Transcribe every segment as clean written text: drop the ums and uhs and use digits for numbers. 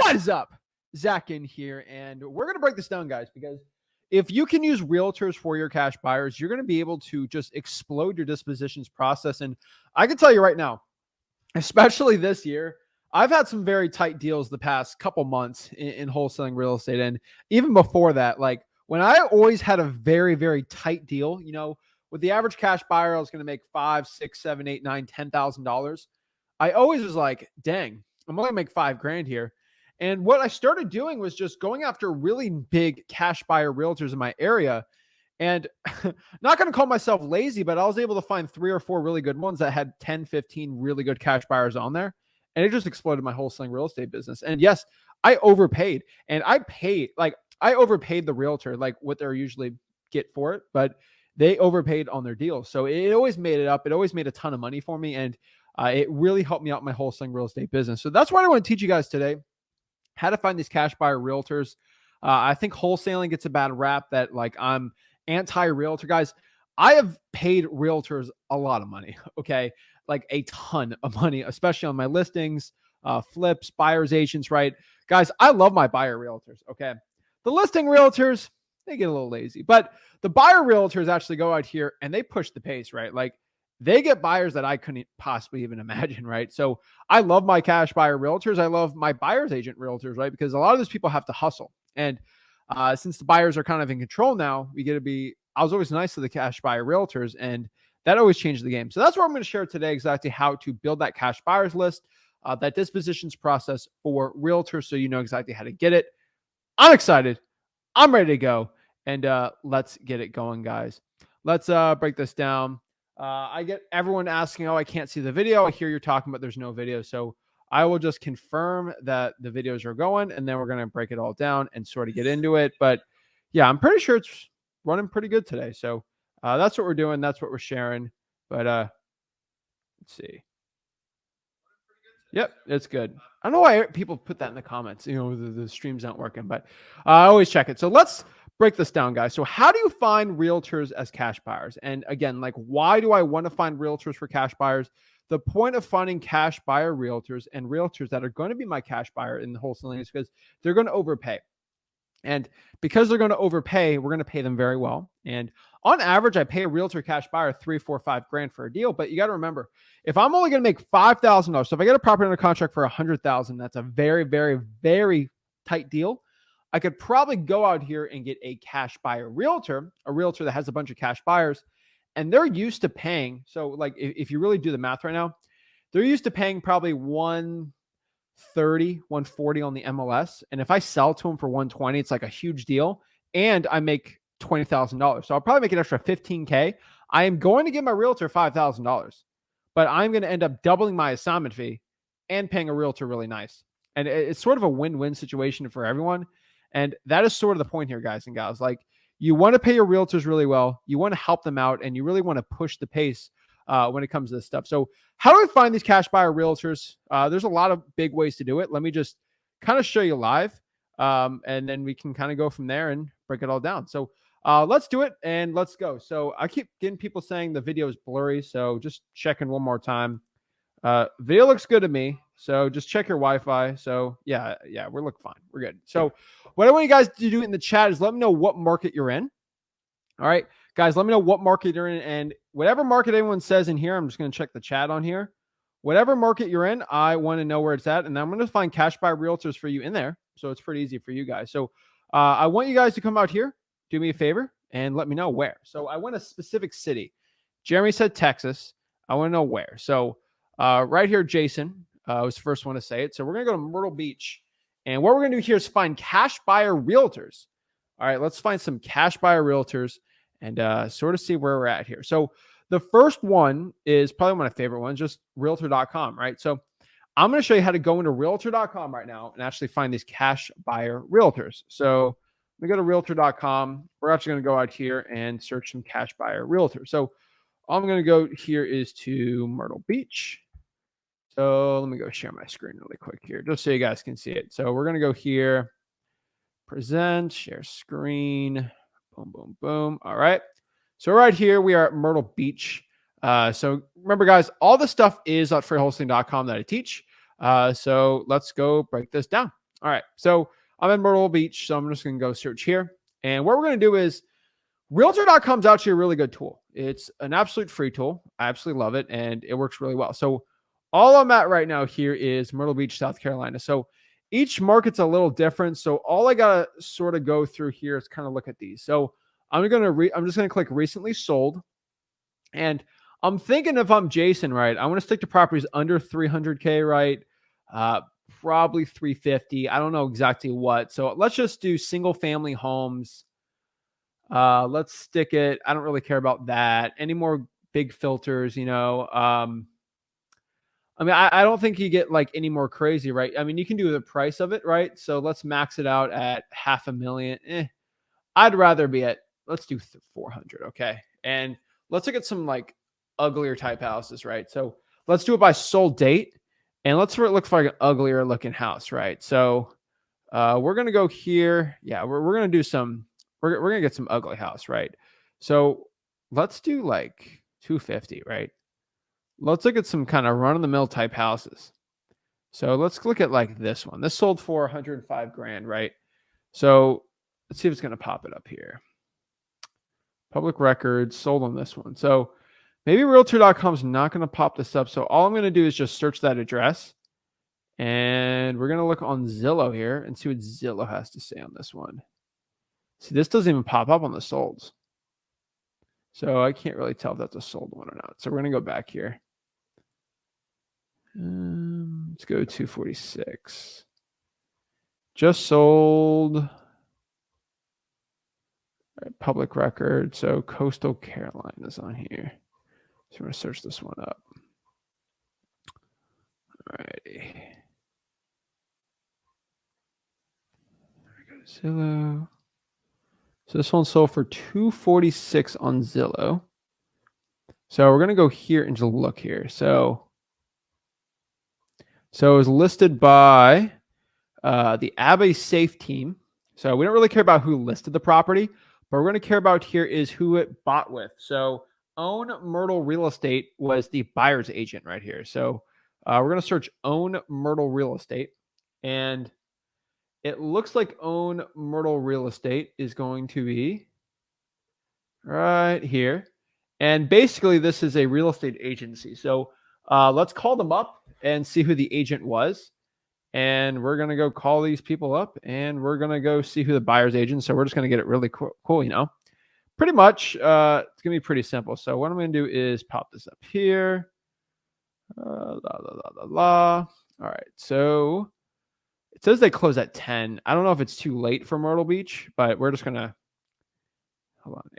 What is up? Zach in here, and we're going to break this down, guys, because if you can use realtors for your cash buyers, you're going to be able to just explode your dispositions process. And I can tell you right now, especially this year, I've had some very tight deals the past couple months in wholesaling real estate. And even before that, like when I always had a very, very tight deal, you know, with the average cash buyer, I was going to make $5, $6, $7, $8, $9, $10,000. I always was like, dang, I'm only gonna make $5,000 here. And what I started doing was just going after really big cash buyer realtors in my area. And not going to call myself lazy, but I was able to find 3 or 4 really good ones that had 10, 15 really good cash buyers on there. And it just exploded my wholesaling real estate business. And yes, I overpaid, and I overpaid the realtor, like what they're usually get for it, but they overpaid on their deals. So it always made it up. It always made a ton of money for me. And it really helped me out in my wholesaling real estate business. So that's what I want to teach you guys today, how to find these cash buyer realtors. I think wholesaling gets a bad rap that like I'm anti-realtor. Guys, I have paid realtors a lot of money, okay? Like a ton of money, especially on my listings, flips, buyer's agents, right? Guys, I love my buyer realtors, okay? The listing realtors, they get a little lazy, but the buyer realtors actually go out here and they push the pace, right? Like they get buyers that I couldn't possibly even imagine, right? So I love my cash buyer realtors. I love my buyer's agent realtors, right? Because a lot of those people have to hustle. And since the buyers are kind of in control now, I was always nice to the cash buyer realtors, and that always changed the game. So that's what I'm going to share today, exactly how to build that cash buyers list, that dispositions process for realtors, so you know exactly how to get it. I'm excited. I'm ready to go. And let's get it going, guys. Let's break this down. I get everyone asking, oh, I can't see the video. I hear you're talking, but there's no video. So I will just confirm that the videos are going, and then we're going to break it all down and sort of get into it. But yeah, I'm pretty sure it's running pretty good today. So that's what we're doing. That's what we're sharing. But let's see. Yep, it's good. I don't know why people put that in the comments. You know, the stream's not working, but I always check it. So let's break this down, guys. So how do you find realtors as cash buyers? And again, like, why do I want to find realtors for cash buyers? The point of finding cash buyer realtors and realtors that are going to be my cash buyer in the wholesaling is because they're going to overpay. And because they're going to overpay, we're going to pay them very well. And on average, I pay a realtor cash buyer $3, $4, $5,000 for a deal. But you got to remember, if I'm only going to make $5,000, so if I get a property under contract for $100,000, that's a very, very, very tight deal. I could probably go out here and get a cash buyer realtor, a realtor that has a bunch of cash buyers, and they're used to paying. So like, if you really do the math right now, they're used to paying probably 130, 140 on the MLS. And if I sell to them for 120, it's like a huge deal. And I make $20,000. So I'll probably make an extra $15K. I am going to give my realtor $5,000, but I'm going to end up doubling my assignment fee and paying a realtor really nice. And it's sort of a win-win situation for everyone. And that is sort of the point here, guys and gals. Like, you want to pay your realtors really well. You want to help them out, and you really want to push the pace when it comes to this stuff. So how do I find these cash buyer realtors? There's a lot of big ways to do it. Let me just kind of show you live, and then we can kind of go from there and break it all down. So let's do it, and let's go. So I keep getting people saying the video is blurry, so just checking one more time. Video looks good to me, so just check your Wi-Fi. So yeah, we look fine. We're good. So what I want you guys to do in the chat is let me know what market you're in. All right, guys, let me know what market you're in, and whatever market anyone says in here, I'm just going to check the chat on here. Whatever market you're in, I want to know where it's at, and I'm going to find cash buy realtors for you in there, so it's pretty easy for you guys. So I want you guys to come out here, do me a favor, and let me know where. So I want a specific city. Jeremy said Texas. I want to know where. So right here, Jason was the first one to say it. So we're going to go to Myrtle Beach, and what we're going to do here is find cash buyer realtors. All right, let's find some cash buyer realtors and sort of see where we're at here. So the first one is probably one of my favorite ones, just realtor.com, right? So I'm going to show you how to go into realtor.com right now and actually find these cash buyer realtors. So we go to realtor.com. We're actually going to go out here and search some cash buyer realtors. So all I'm going to go here is to Myrtle Beach. So let me go share my screen really quick here, just so you guys can see it. So we're going to go here, present, share screen, boom, boom, boom. All right. So right here, we are at Myrtle Beach. So remember, guys, all the stuff is at freewholesaling.com that I teach. So let's go break this down. All right. So I'm in Myrtle Beach. So I'm just going to go search here. And what we're going to do is Realtor.com is actually a really good tool. It's an absolute free tool. I absolutely love it. And it works really well. So all I'm at right now here is Myrtle Beach, South Carolina. So each market's a little different. So all I got to sort of go through here is kind of look at these. So I'm just going to click recently sold. And I'm thinking if I'm Jason, right, I want to stick to properties under 300K, right? Probably 350. I don't know exactly what. So let's just do single family homes. Let's stick it. I don't really care about that. Any more big filters, I mean, I don't think you get like any more crazy, right? I mean, you can do the price of it, right? So let's max it out at $500,000. I'd rather be at, let's do 400. Okay. And let's look at some like uglier type houses, right? So let's do it by sold date and let's look for like an uglier looking house, right? So we're going to go here. Yeah. We're going to do we're going to get some ugly house, right? So let's do like 250, right? Let's look at some kind of run of the mill type houses. So let's look at like this one. This sold for 105 grand, right? So let's see if it's going to pop it up here. Public records sold on this one. So maybe realtor.com is not going to pop this up. So all I'm going to do is just search that address. And we're going to look on Zillow here and see what Zillow has to say on this one. See, this doesn't even pop up on the solds. So I can't really tell if that's a sold one or not. So we're going to go back here. Let's go 246. Just sold. All right, public record. So Coastal Carolina is on here. So we're going to search this one up. All righty. There we go. Zillow. So this one sold for 246 on Zillow. So we're going to go here and just look here. So it was listed by the Abbey Safe team. So we don't really care about who listed the property, but we're going to care about here is who it bought with. So Own Myrtle Real Estate was the buyer's agent right here. So we're going to search Own Myrtle Real Estate. And it looks like Own Myrtle Real Estate is going to be right here. And basically, this is a real estate agency. So let's call them up and see who the agent was. And we're going to go call these people up and we're going to go see who the buyer's agent. So we're just going to get it really cool, pretty much. It's going to be pretty simple. So what I'm going to do is pop this up here. All right. So it says they close at 10. I don't know if it's too late for Myrtle Beach, but we're just going to, hold on,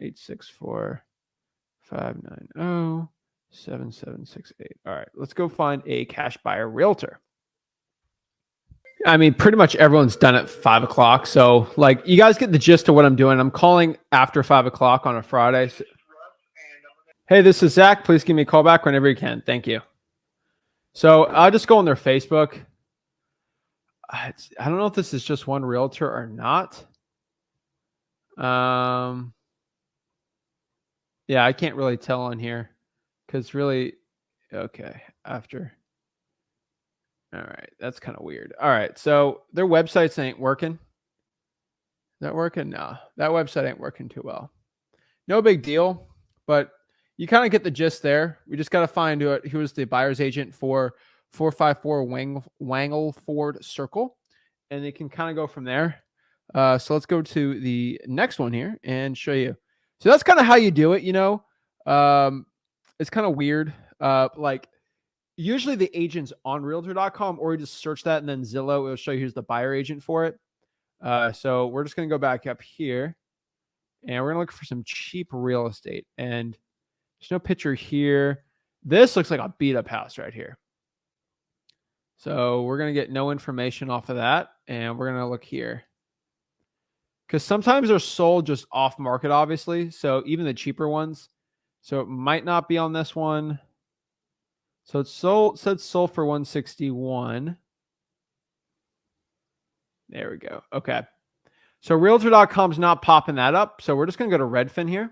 864-590-7768. All right, let's go find a cash buyer realtor. I mean, pretty much everyone's done at 5 o'clock. So like you guys get the gist of what I'm doing. I'm calling after 5 o'clock on a Friday. Hey, this is Zach. Please give me a call back whenever you can. Thank you. So I'll just go on their Facebook. I don't know if this is just one realtor or not. Yeah, I can't really tell on here because really, okay, after. All right, that's kind of weird. All right, so their websites ain't working. Is that working? No, that website ain't working too well. No big deal, but you kind of get the gist there. We just got to find who was the buyer's agent for 454 Wangleford Circle, and you can kind of go from there. So let's go to the next one here and show you. So that's kind of how you do it, It's kind of weird. Like usually the agent's on realtor.com or you just search that and then Zillow will show you who's the buyer agent for it. So we're just going to go back up here and we're going to look for some cheap real estate. And there's no picture here. This looks like a beat up house right here. So we're going to get no information off of that. And we're going to look here. Because sometimes they're sold just off market, obviously. So even the cheaper ones. So it might not be on this one. So it's said sold for 161. There we go. Okay. So realtor.com's not popping that up. So we're just going to go to Redfin here.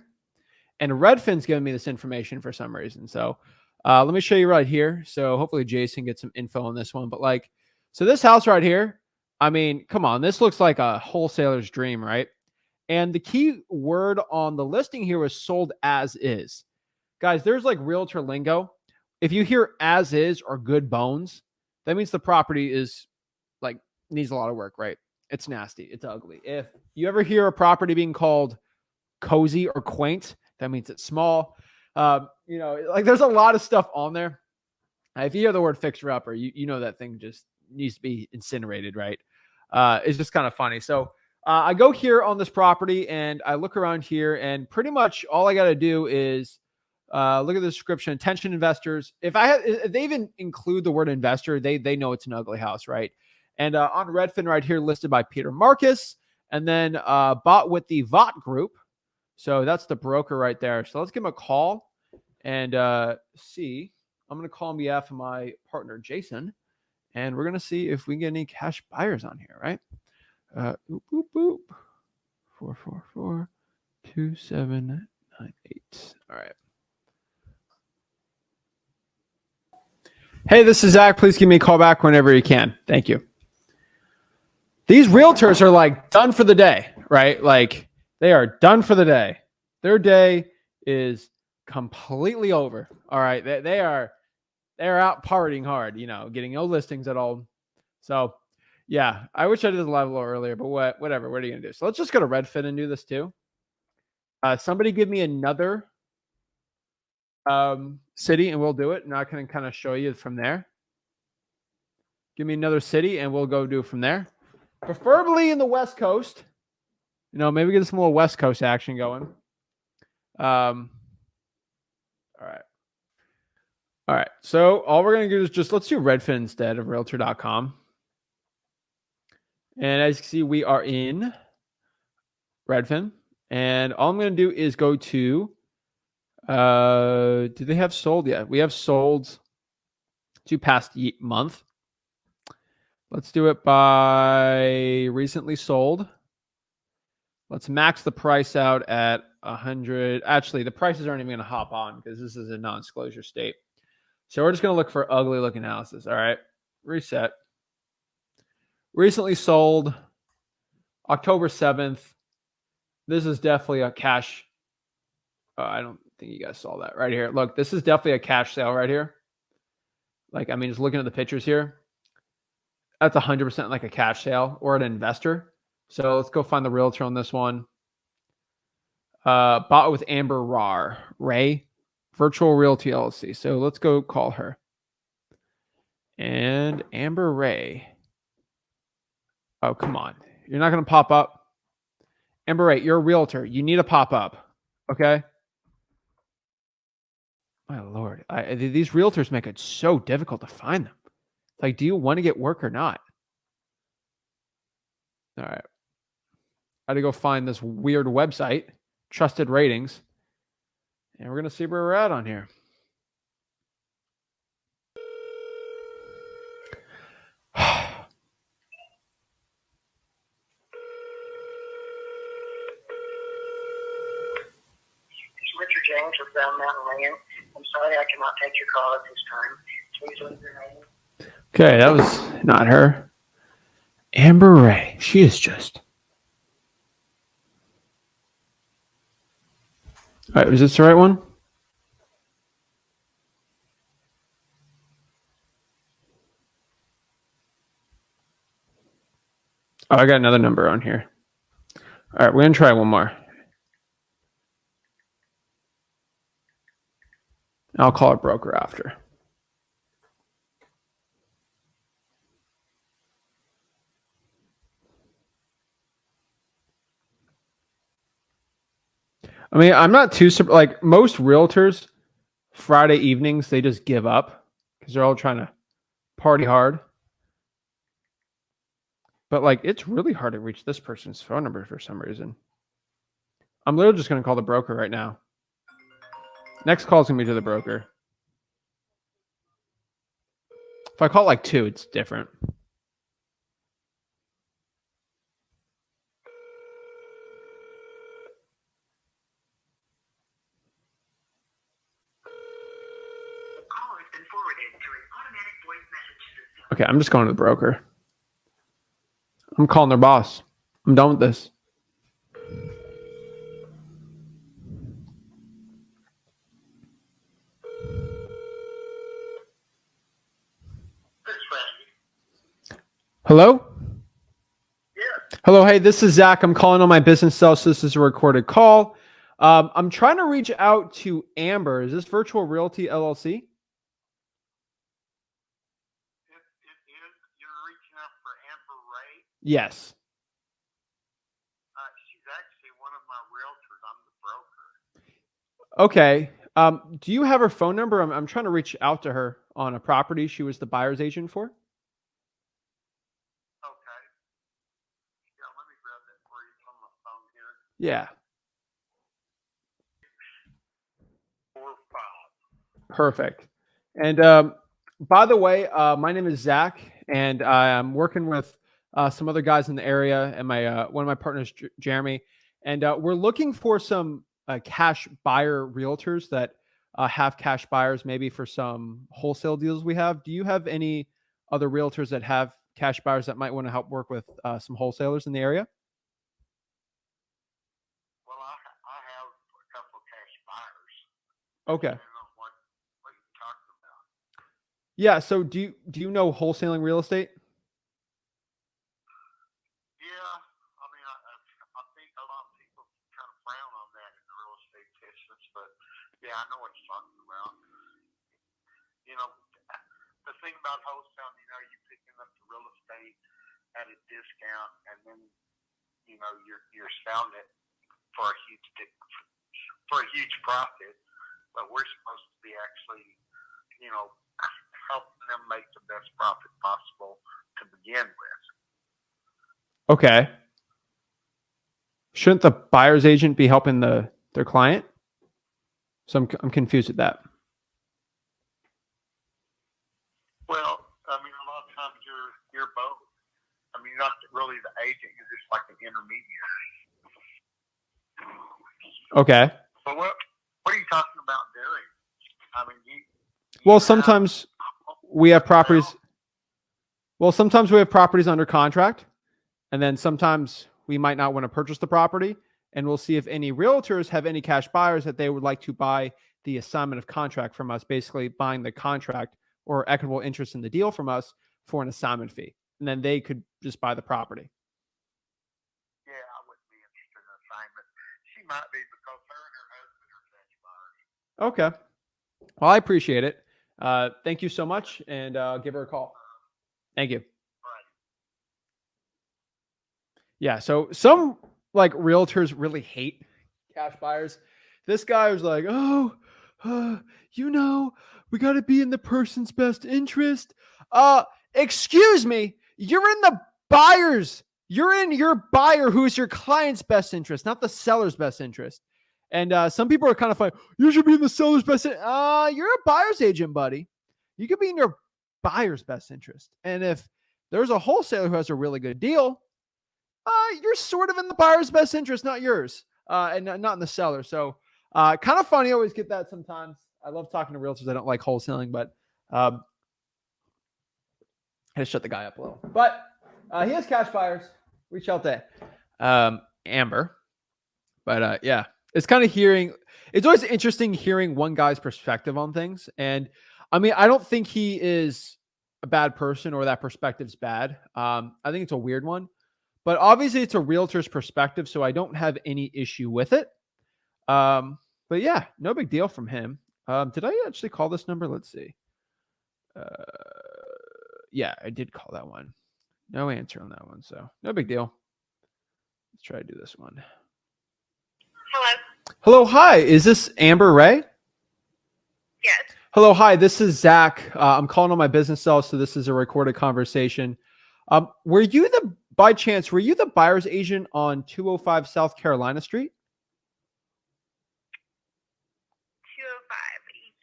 And Redfin's giving me this information for some reason. So let me show you right here. So hopefully Jason gets some info on this one. But so this house right here, I mean, come on, this looks like a wholesaler's dream, right? And the key word on the listing here was sold as is. Guys, there's like realtor lingo. If you hear as is or good bones, that means the property is like needs a lot of work, right? It's nasty. It's ugly. If you ever hear a property being called cozy or quaint, that means it's small. Like there's a lot of stuff on there. If you hear the word fixer upper, you know that thing just needs to be incinerated, right? It's just kind of funny. So I go here on this property and I look around here, and pretty much all I got to do is look at the description. Attention investors. If they even include the word investor, they know it's an ugly house, right? And on Redfin right here, listed by Peter Marcus, and then bought with the VOT group. So that's the broker right there. So let's give him a call and see. I'm going to call on behalf of my partner, Jason, and we're going to see if we can get any cash buyers on here, right? Boop, boop, boop. 444-2798. All right. Hey, this is Zach. Please give me a call back whenever you can. Thank you. These realtors are like done for the day, right? Like they are done for the day. Their day is completely over. All right. They're out partying hard, getting no listings at all. So yeah, I wish I did the live a little earlier, but whatever. What are you gonna do? So let's just go to Redfin and do this too. Somebody give me another city and we'll do it. And I can kind of show you from there. Give me another city and we'll go do it from there. Preferably in the West Coast. Maybe get some little West Coast action going. All right. All right. So all we're going to do is let's do Redfin instead of Realtor.com. And as you can see, we are in Redfin. And all I'm going to do is go to, do they have sold yet? We have sold to past month. Let's do it by recently sold. Let's max the price out at 100. Actually, the prices aren't even going to hop on because this is a non-disclosure state. So we're just going to look for ugly looking houses. All right. Reset. Recently sold October 7th. This is definitely a cash. I don't think you guys saw that right here. Look, this is definitely a cash sale right here. Just looking at the pictures here, that's 100% like a cash sale or an investor. So let's go find the realtor on this one. Bought with Amber Ray, Virtual Realty LLC. So let's go call her. And Amber Ray. Oh, come on. You're not going to pop up. Amber Ray, you're a realtor. You need to pop up. Okay. My Lord. These realtors make it so difficult to find them. Like, do you want to get work or not? All right. I had to go find this weird website, trusted ratings. And we're going to see where we're at on here. Richard James with Brown Mountain Land. I'm sorry I cannot take your call at this time. Please leave your name. Okay, that was not her. Amber Ray. She is just. All right, was this the right one? Oh, I got another number on here. All right, we're going to try one more. I'll call a broker after. I mean, I'm not too like most realtors. Friday evenings they just give up because they're all trying to party hard. But like, it's really hard to reach this person's phone number for some reason. I'm literally just going to call the broker right now. Next call is going to be to the broker. If I call like 2, it's different. Okay, I'm just going to the broker. I'm calling their boss. I'm done with this. Hello? Yeah. Hello. Hey, this is Zach. I'm calling on my business cell, so this is a recorded call. I'm trying to reach out to Amber. Is this Virtual Realty LLC? It is. You're reaching out for Amber Ray. Yes. She's actually one of my realtors. I'm the broker. Okay. Do you have her phone number? I'm trying to reach out to her on a property she was the buyer's agent for. Okay. Yeah, let me grab that for you. It's on my phone here. Yeah. 45. Perfect. And by the way, my name is Zach, and I'm working with some other guys in the area, and my one of my partners, Jeremy, and we're looking for some cash buyer realtors that have cash buyers, maybe for some wholesale deals we have. Do you have any other realtors that have cash buyers that might want to help work with some wholesalers in the area? Well, I have a couple of cash buyers. Okay. Depending on what you're talking about. Yeah. So do you know wholesaling real estate? Yeah, I mean, I think a lot of people kind of frown on that in the real estate business, but yeah, I know what you're talking about. You know, the thing about wholesaling, you're picking up the real estate at a discount, and then you're selling it for a huge profit. But we're supposed to be actually, helping them make the best profit possible to begin with. Okay. Shouldn't the buyer's agent be helping their client? So I'm confused with that. Well, I mean, a lot of times you're both. I mean, you're not really the agent. You're just like an intermediary. Okay. So what are you talking about doing? I mean, Well, sometimes we have properties. Well, sometimes we have properties under contract, and then sometimes we might not want to purchase the property, and we'll see if any realtors have any cash buyers that they would like to buy the assignment of contract from us, basically buying the contract or equitable interest in the deal from us for an assignment fee. And then they could just buy the property. Yeah, I wouldn't be interested in assignment. She might be because her and her husband are cash buyers. Okay. Well, I appreciate it. Thank you so much, and give her a call. Thank you. Right. Yeah. So some like realtors really hate cash buyers. This guy was like, "Oh, we got to be in the person's best interest." Excuse me, you're in the buyer's. You're in your buyer who's your client's best interest, not the seller's best interest. And some people are kind of like, "You should be in the seller's best." You're a buyer's agent, buddy. You could be in your buyer's best interest. And if there's a wholesaler who has a really good deal, you're sort of in the buyer's best interest, not yours, and not in the seller. So kind of funny. I always get that sometimes. I love talking to realtors. I don't like wholesaling, but I just shut the guy up a little. But he has cash buyers. Reach out to Amber. But yeah, it's kind of it's always interesting hearing one guy's perspective on things. And I mean, I don't think he is a bad person or that perspective's bad. I think it's a weird one. But obviously, it's a realtor's perspective, so I don't have any issue with it. But yeah, no big deal from him. Did I actually call this number? Let's see. Yeah, I did call that one. No answer on that one, so no big deal. Let's try to do this one. Hello. Hello, hi. Is this Amber Ray? Yes. Hello, hi. This is Zach. I'm calling on my business cell, so this is a recorded conversation. Were you by chance, were you the buyer's agent on 205 South Carolina Street? 205.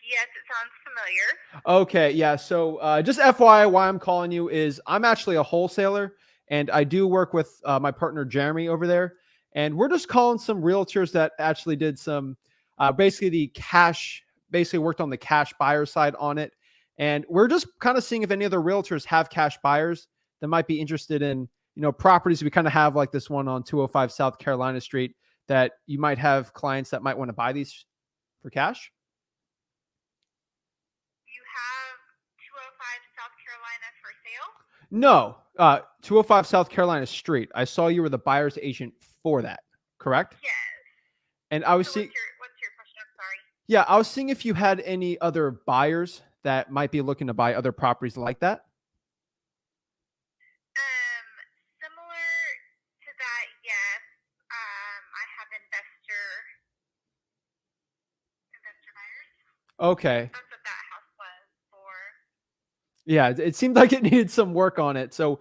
Yes, it sounds familiar. Okay, yeah. So just FYI, why I'm calling you is I'm actually a wholesaler, and I do work with my partner Jeremy over there. And we're just calling some realtors that actually did some, basically worked on the cash buyer side on it. And we're just kind of seeing if any other realtors have cash buyers that might be interested in, properties. We kind of have like this one on 205 South Carolina Street that you might have clients that might want to buy these for cash. You have 205 South Carolina for sale? No, 205 South Carolina Street. I saw you were the buyer's agent for that, correct? Yes. And I was So seeing, what's your question? I'm sorry. yeah, I was seeing if you had any other buyers that might be looking to buy other properties like that. Similar to that, yes. I have investor buyers. Okay. That's what that house was for. Yeah, it seemed like it needed some work on it. So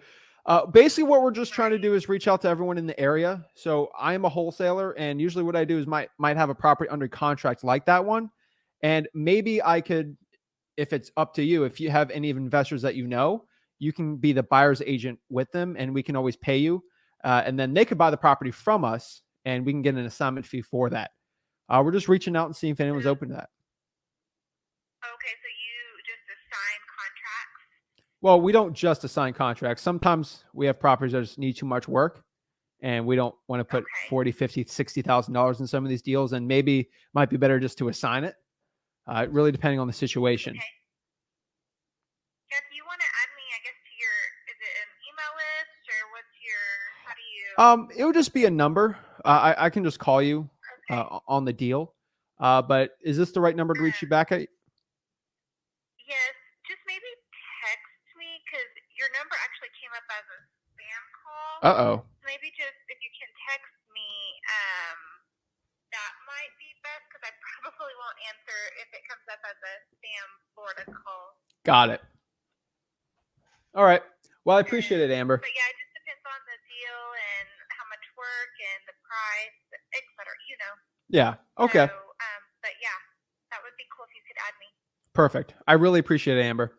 basically what we're just trying to do is reach out to everyone in the area. So I am a wholesaler, and usually what I do is might have a property under contract like that one. And maybe I could, if it's up to you, if you have any investors that you can be the buyer's agent with them, and we can always pay you. And then they could buy the property from us, and we can get an assignment fee for that. We're just reaching out and seeing if anyone's open to that. Okay, so you just assign contracts? Well, we don't just assign contracts. Sometimes we have properties that just need too much work, and we don't want to put $40,000, $50,000, $60,000 in some of these deals, and maybe it might be better just to assign it. Really depending on the situation. Okay. If you want to add me, I guess, to your, is it an email list, or what's your, how do you? It would just be a number. I can just call you on the deal. But is this the right number to reach you back at? Yes, just maybe text me, because your number actually came up as a spam call. Uh-oh. Maybe just if you can text me, that might be best, because I probably won't answer if it comes up as a spam Florida call. Got it. All right. Well, I appreciate it, Amber. But yeah, it just depends on the deal and how much work and the price, etc. Yeah. Okay. So, but yeah, that would be cool if you could add me. Perfect. I really appreciate it, Amber.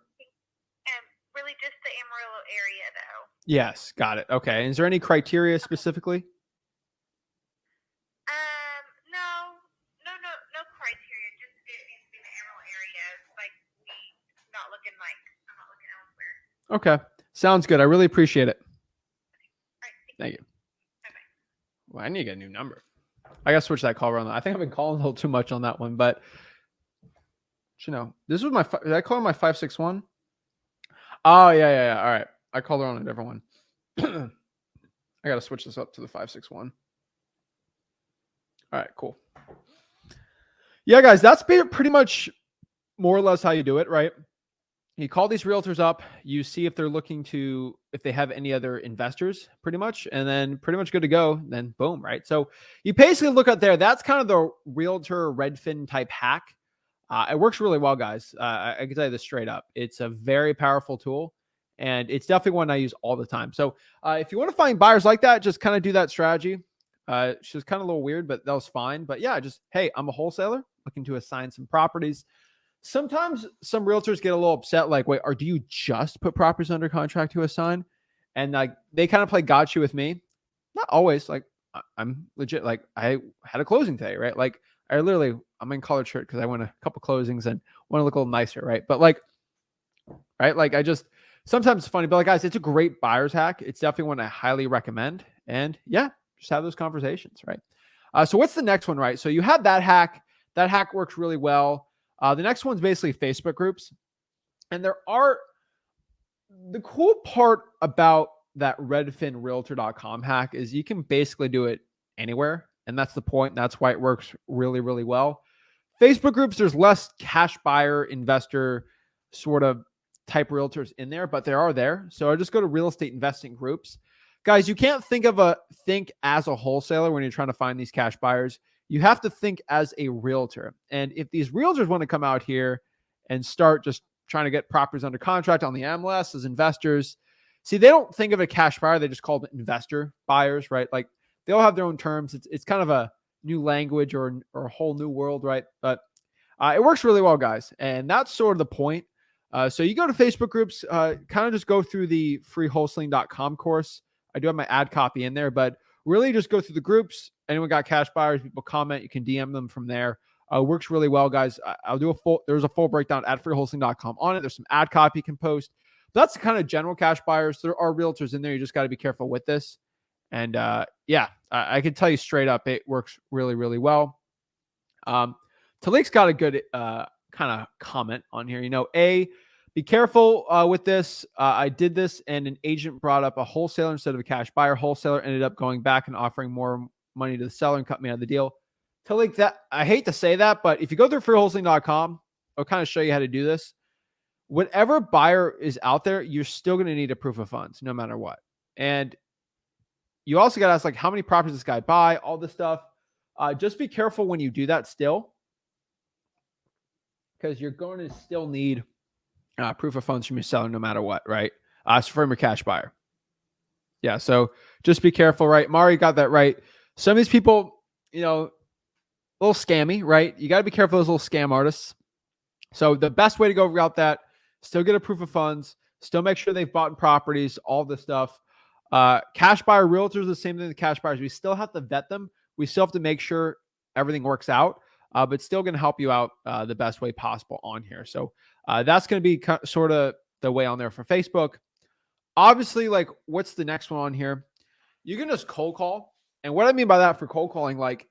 Really just the Amarillo area, though. Yes. Got it. Okay. Is there any criteria specifically? No criteria. Just it needs to be in the Amarillo area. Like, I'm not looking elsewhere. Okay. Sounds good. I really appreciate it. All right. Thank you. Bye-bye. Well, I need to get a new number. I gotta switch that call around. I think I've been calling a little too much on that one, but this was did I call her my 561? Oh, yeah. All right. I called her on a different one. I got to switch this up to the 561. All right, cool. Yeah, guys, that's pretty much more or less how you do it, right? You call these realtors up, you see if they're if they have any other investors, pretty much, and then pretty much good to go. Then boom, right? So you basically look at there. That's kind of the realtor Redfin type hack. It works really well, guys. I can tell you this straight up. It's a very powerful tool, and it's definitely one I use all the time. So if you want to find buyers like that, just kind of do that strategy. It's just kind of a little weird, but that was fine. But yeah, hey, I'm a wholesaler looking to assign some properties. Sometimes some realtors get a little upset, like, wait, do you just put properties under contract to assign? And like they kind of play gotcha with me. Not always. Like I'm legit. Like I had a closing today, right? Like I'm in collared shirt because I went a couple closings and want to look a little nicer, right? But sometimes it's funny, but like, guys, it's a great buyer's hack. It's definitely one I highly recommend. And yeah, just have those conversations, right? So what's the next one, right? So you have that hack. That hack works really well. The next one's basically Facebook groups. And the cool part about that redfinrealtor.com hack is you can basically do it anywhere. And that's the point. That's why it works really, really well. Facebook groups, there's less cash buyer, investor sort of type realtors in there, but there are there. So I just go to real estate investing groups. Guys, you can't think as a wholesaler when you're trying to find these cash buyers. You have to think as a realtor. And if these realtors want to come out here and start just trying to get properties under contract on the MLS as investors, see, they don't think of a cash buyer. They just call them investor buyers, right? Like they all have their own terms. It's kind of a new language or a whole new world, right? But it works really well, guys. And that's sort of the point. So you go to Facebook groups, kind of just go through the free wholesaling.com course. I do have my ad copy in there, but really just go through the groups. Anyone got cash buyers, people comment, you can DM them from there. Works really well, guys. I'll do there's a full breakdown at freewholesaling.com on it. There's some ad copy you can post. That's the kind of general cash buyers. There are realtors in there. You just got to be careful with this. And yeah, I can tell you straight up, it works really, really well. Talik's got a good kind of comment on here. Be careful with this. I did this, and an agent brought up a wholesaler instead of a cash buyer. Wholesaler ended up going back and offering more money to the seller and cut me out of the deal. Talik, that I hate to say that, but if you go through freewholesaling.com, I'll kind of show you how to do this. Whatever buyer is out there, you're still going to need a proof of funds no matter what. And you also got to ask, like, how many properties this guy buy, all this stuff. Just be careful when you do that still, because you're going to still need proof of funds from your seller no matter what, right? So from your cash buyer. Yeah, so just be careful, right? Mari got that right. Some of these people, a little scammy, right? You got to be careful of those little scam artists. So the best way to go about that, still get a proof of funds, still make sure they've bought properties, all this stuff. Cash buyer realtors, the same thing with cash buyers. We still have to vet them. We still have to make sure everything works out, but still going to help you out the best way possible on here. So that's going to be sort of the way on there for Facebook. Obviously, like, what's the next one on here? You can just cold call. And what I mean by that for cold calling, like,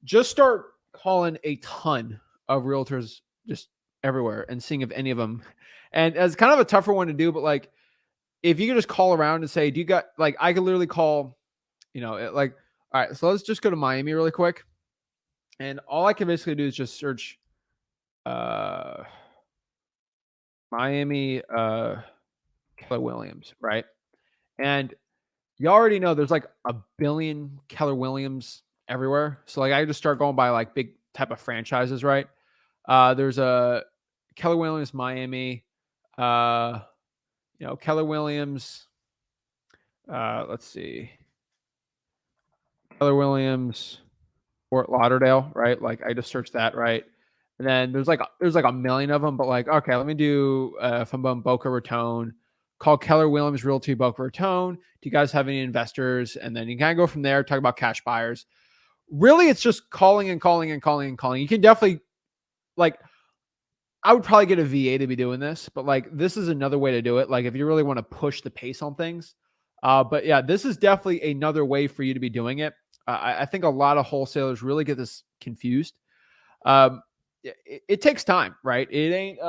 just start calling a ton of realtors just everywhere and seeing if any of them. And it's kind of a tougher one to do, but like, if you can just call around and say, do you got, like, I could literally call, like, all right, so let's just go to Miami really quick. And all I can basically do is just search Miami Keller Williams, right? And you already know there's like a billion Keller Williams everywhere. So like I just start going by like big type of franchises, right? There's a Keller Williams Miami, Keller Williams. Let's see, Keller Williams, Fort Lauderdale, right? Like I just searched that, right? And then there's like a million of them, but like, okay, let me do from Boca Raton, call Keller Williams Realty Boca Raton. Do you guys have any investors? And then you kind of go from there, talk about cash buyers. Really, it's just calling and calling and calling and calling. You can definitely, like, I would probably get a VA to be doing this, but like this is another way to do it. Like if you really want to push the pace on things. But yeah, this is definitely another way for you to be doing it. I think a lot of wholesalers really get this confused. It takes time, right? It ain't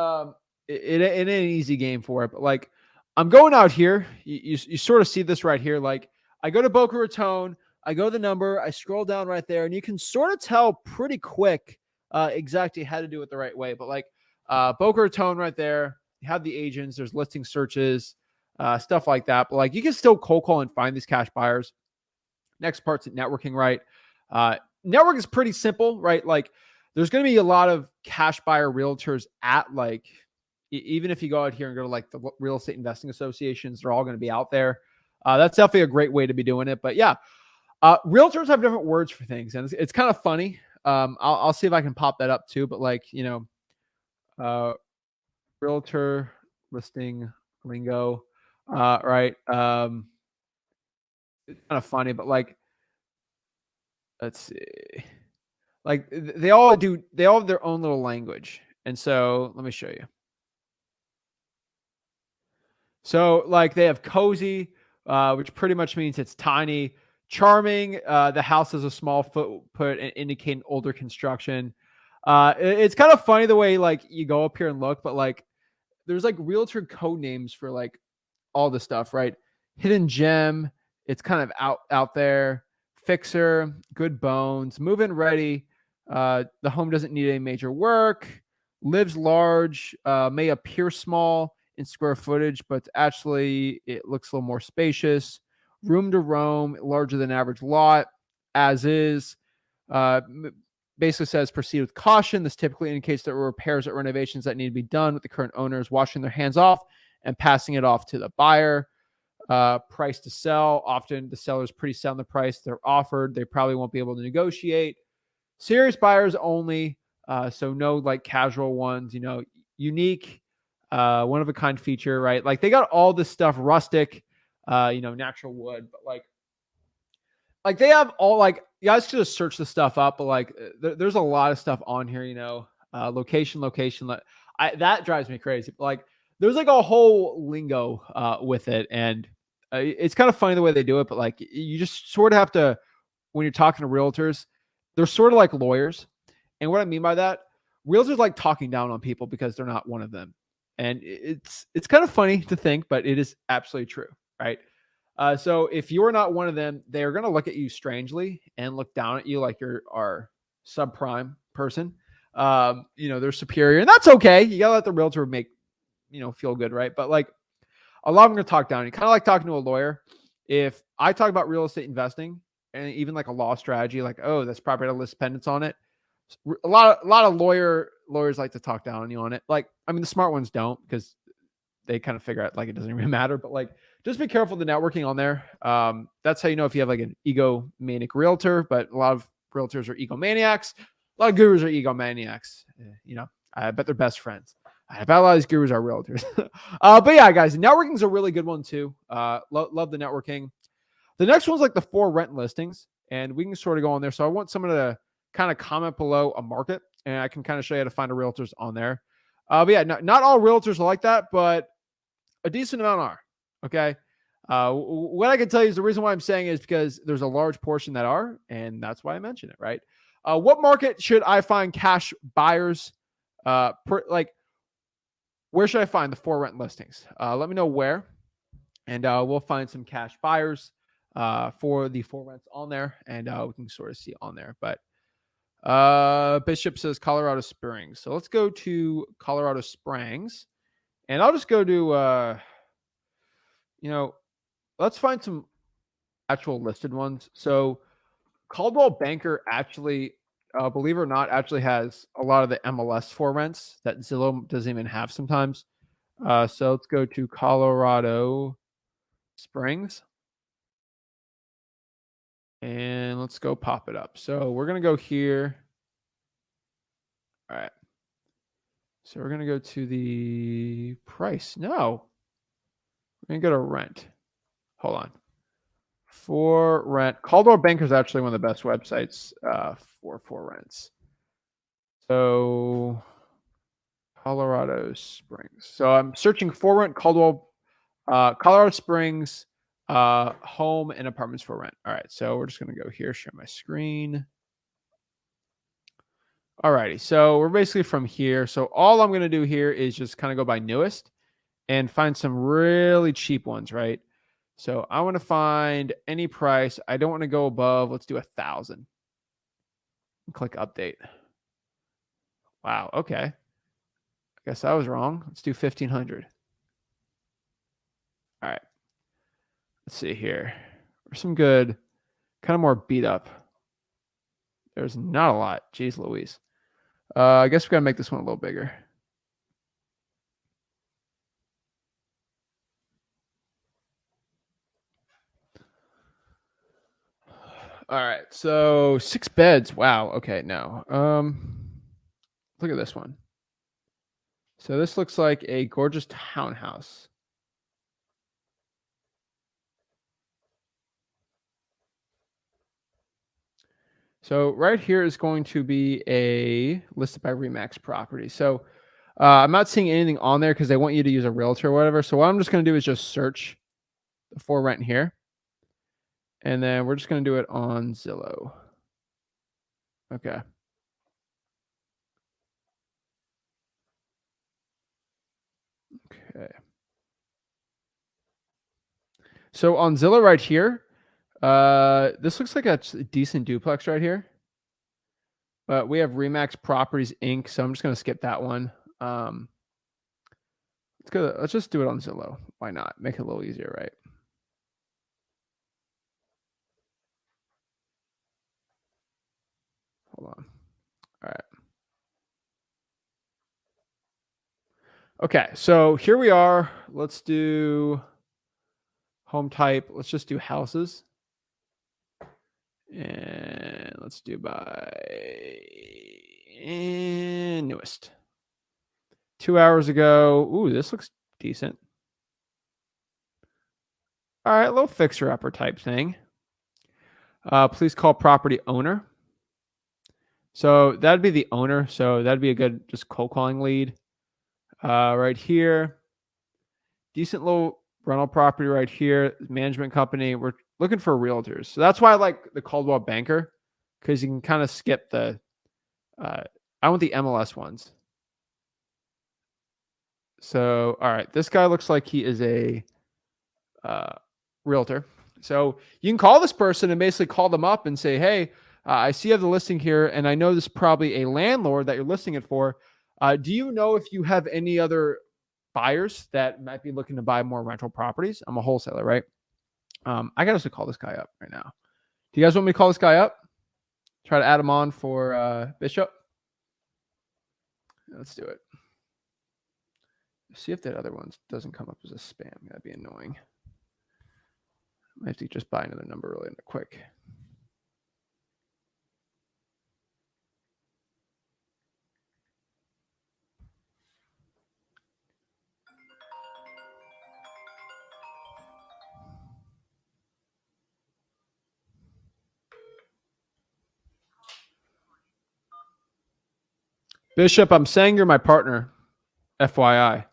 it ain't an easy game for it. But like, I'm going out here. You sort of see this right here. Like I go to Boca Raton, I go to the number, I scroll down right there, and you can sort of tell pretty quick exactly how to do it the right way. But like Boca Raton right there, you have the agents, there's listing searches, stuff like that. But like you can still cold call and find these cash buyers. Next part's networking, right? Network is pretty simple, right? Like there's going to be a lot of cash buyer realtors at like, even if you go out here and go to like the real estate investing associations, they're all going to be out there. That's definitely a great way to be doing it. But yeah, realtors have different words for things, and it's kind of funny. I'll see if I can pop that up too. But like, realtor listing lingo, right? It's kind of funny, but like, let's see. Like they all have their own little language. And so let me show you. So like they have cozy, which pretty much means it's tiny. Charming, the house has a small footprint and indicate older construction. It's kind of funny the way like you go up here and look, but like there's like realtor code names for like all the stuff, right? Hidden gem, it's kind of out there. Fixer, good bones, move-in ready. The home doesn't need any major work. Lives large, may appear small in square footage, but actually it looks a little more spacious. Room to roam, larger than average lot, as is. Basically says proceed with caution. This typically indicates that repairs or renovations that need to be done with the current owners washing their hands off and passing it off to the buyer. Price to sell. Often the seller's pretty set on the price they're offered. They probably won't be able to negotiate. Serious buyers only. So no like casual ones, unique, one of a kind feature, right? Like they got all this stuff, rustic, natural wood, but like they have all, like, you guys should just search the stuff up, but like there's a lot of stuff on here, location. That drives me crazy. Like there's like a whole lingo with it, and it's kind of funny the way they do it. But like, you just sort of have to, when you're talking to realtors, they're sort of like lawyers. And what I mean by that, realtors like talking down on people because they're not one of them. And it's kind of funny to think, but it is absolutely true, right? So if you're not one of them, they are going to look at you strangely and look down at you like you're our subprime person. They're superior, and that's okay. You gotta let the realtor make feel good, right? But like, a lot of them going to talk down. You kind of like talking to a lawyer. If I talk about real estate investing and even like a law strategy, like, oh, this property had a list pendants on it. A lot of lawyers like to talk down on you on it. Like, I mean, the smart ones don't, because they kind of figure out like it doesn't even matter. But like, just be careful the networking on there. That's how you know if you have like an egomaniac realtor. But a lot of realtors are egomaniacs. A lot of gurus are egomaniacs. I bet they're best friends. I bet a lot of these gurus are realtors. But yeah, guys, networking is a really good one too. Love the networking. The next one's like the for rent listings, and we can sort of go on there. So I want someone to kind of comment below a market, and I can kind of show you how to find a realtors on there. But yeah, not all realtors are like that, but a decent amount are. Okay. What I can tell you is the reason why I'm saying is because there's a large portion that are, and that's why I mention it, right? What market should I find cash buyers? Where should I find the for rent listings? Let me know where, and we'll find some cash buyers for the for rents on there, and we can sort of see on there. But Bishop says Colorado Springs. So let's go to Colorado Springs, and I'll just go to, let's find some actual listed ones. So Caldwell Banker actually, believe it or not, actually has a lot of the MLS for rents that Zillow doesn't even have sometimes. So let's go to Colorado Springs, and let's go pop it up. So we're going to go here. All right. So we're going to go to the price. No, we're going to go to rent. Hold on. For rent, Caldwell Banker is actually one of the best websites for rents. So Colorado Springs. So I'm searching for rent, Colorado Springs, home and apartments for rent. All right. So we're just going to go here, share my screen. All righty. So we're basically from here. So all I'm going to do here is just kind of go by newest and find some really cheap ones, right? So I want to find any price. I don't want to go above. Let's do 1,000. Click update. Wow. Okay. I guess I was wrong. Let's do 1,500. All right. Let's see here. There's some good, kind of more beat up. There's not a lot. Jeez Louise. I guess we got to make this one a little bigger. All right. So 6 beds. Wow. Okay. No. Look at this one. So this looks like a gorgeous townhouse. So right here is going to be a listed by Remax property. So I'm not seeing anything on there because they want you to use a realtor or whatever. So what I'm just going to do is just search for rent here. And then we're just going to do it on Zillow. Okay. Okay. So on Zillow right here, this looks like a decent duplex right here. But we have Remax Properties Inc. So I'm just going to skip that one. Let's just do it on Zillow. Why not? Make it a little easier, right? Hold on. All right. Okay, so here we are. Let's do home type. Let's just do houses. And let's do by newest. 2 hours ago. Ooh, this looks decent. All right, a little fixer-upper type thing. Please call property owner. So that'd be the owner. So that'd be a good just cold calling lead. Right here. decent little rental property right here, management company. We're looking for realtors. So that's why I like the Caldwell Banker, because you can kind of skip the, I want the MLS ones. So, all right, this guy looks like he is a realtor. So you can call this person and basically call them up and say, hey, I see you have the listing here, and I know this is probably a landlord that you're listing it for. Do you know if you have any other buyers that might be looking to buy more rental properties? I'm a wholesaler, right? I got to call this guy up right now. Do you guys want me to call this guy up? Try to add him on for Bishop. Let's do it. See if that other one doesn't come up as a spam. That'd be annoying. I have to just buy another number really quick. Bishop, I'm saying you're my partner. FYI.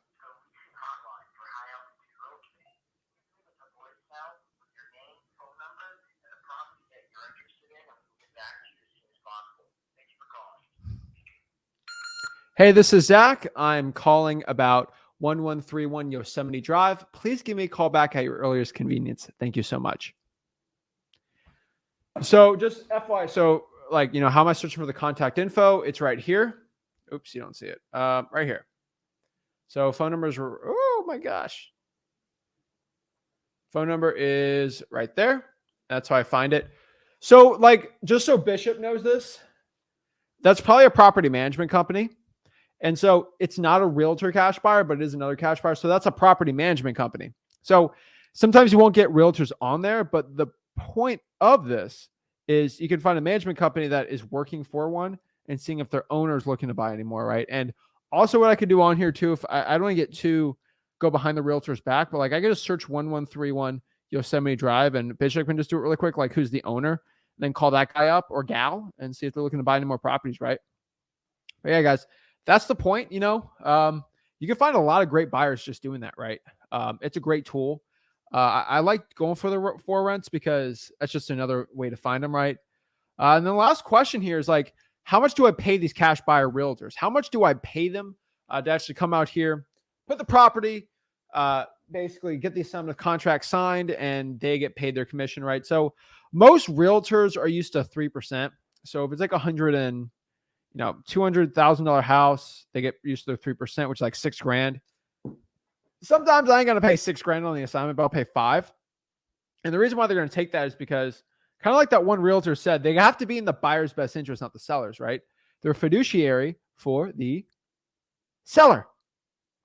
Hey, this is Zach. I'm calling about 1131 Yosemite Drive. Please give me a call back at your earliest convenience. Thank you so much. So just FYI, so like, how am I searching for the contact info? It's right here. Oops, you don't see it. Right here. So phone numbers were, oh my gosh. Phone number is right there. That's how I find it. So like, just so Bishop knows this, that's probably a property management company. And so it's not a realtor cash buyer, but it is another cash buyer. So that's a property management company. So sometimes you won't get realtors on there, but the point of this is you can find a management company that is working for one and seeing if their owner is looking to buy anymore, right? And also what I could do on here too, if I don't want to get too go behind the realtor's back, but like I could just search 1131 Yosemite Drive and Bishop can just do it really quick, like who's the owner, and then call that guy up or gal and see if they're looking to buy any more properties, right? But yeah, guys, that's the point. You can find a lot of great buyers just doing that, right? It's a great tool. I like going for the for rents because that's just another way to find them, right? And then the last question here is like, how much do I pay these cash buyer realtors? How much do I pay them to actually come out here, put the property, basically get the assignment of contract signed, and they get paid their commission, right? So most realtors are used to 3%. So if it's like $200,000 house, they get used to their 3%, which is like $6,000. Sometimes I ain't going to pay $6,000 on the assignment, but I'll pay $5,000. And the reason why they're going to take that is because kind of like that one realtor said, they have to be in the buyer's best interest, not the seller's, right? They're a fiduciary for the seller.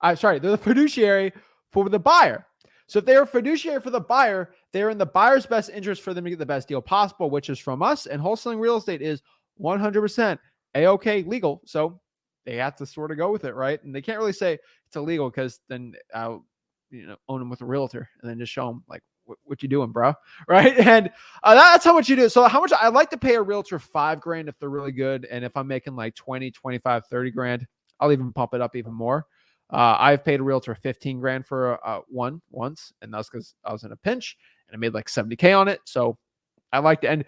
They're the fiduciary for the buyer. So if they're a fiduciary for the buyer, they're in the buyer's best interest for them to get the best deal possible, which is from us. And wholesaling real estate is 100% A-OK legal. So they have to sort of go with it, right? And they can't really say it's illegal because then I'll, own them with a realtor and then just show them like, what you doing, bro? Right. And that's how much you do. So how much I like to pay a realtor $5,000 if they're really good. And if I'm making like 20, 25, 30 grand, I'll even pump it up even more. I've paid a realtor $15,000 for one once, and that's because I was in a pinch and I made like $70K on it. So I like to, and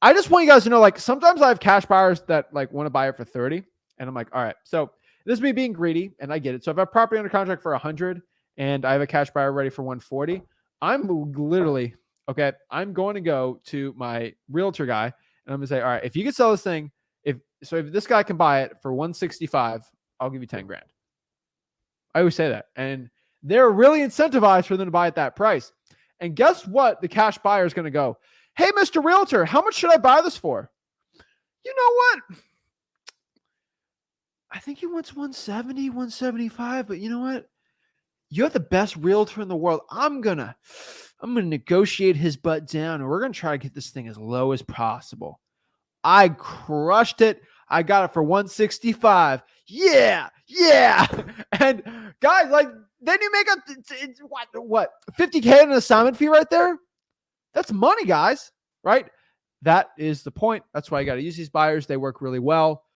I just want you guys to know, like, sometimes I have cash buyers that like want to buy it for 30, and I'm like, all right, so this is me being greedy, and I get it. So if I have property under contract for 100 and I have a cash buyer ready for 140, I'm literally, okay, I'm going to go to my realtor guy and I'm going to say, all right, if you can sell this thing, if this guy can buy it for 165, I'll give you $10,000. I always say that. And they're really incentivized for them to buy at that price. And guess what? The cash buyer is going to go, hey, Mr. Realtor, how much should I buy this for? You know what? I think he wants 170, 175, but you know what? You're the best realtor in the world. I'm gonna negotiate his butt down, and we're gonna try to get this thing as low as possible. I crushed it. I got it for 165. Yeah. And guys, like, then you make what 50K in an assignment fee right there? That's money, guys. Right? That is the point. That's why I got to use these buyers. They work really well.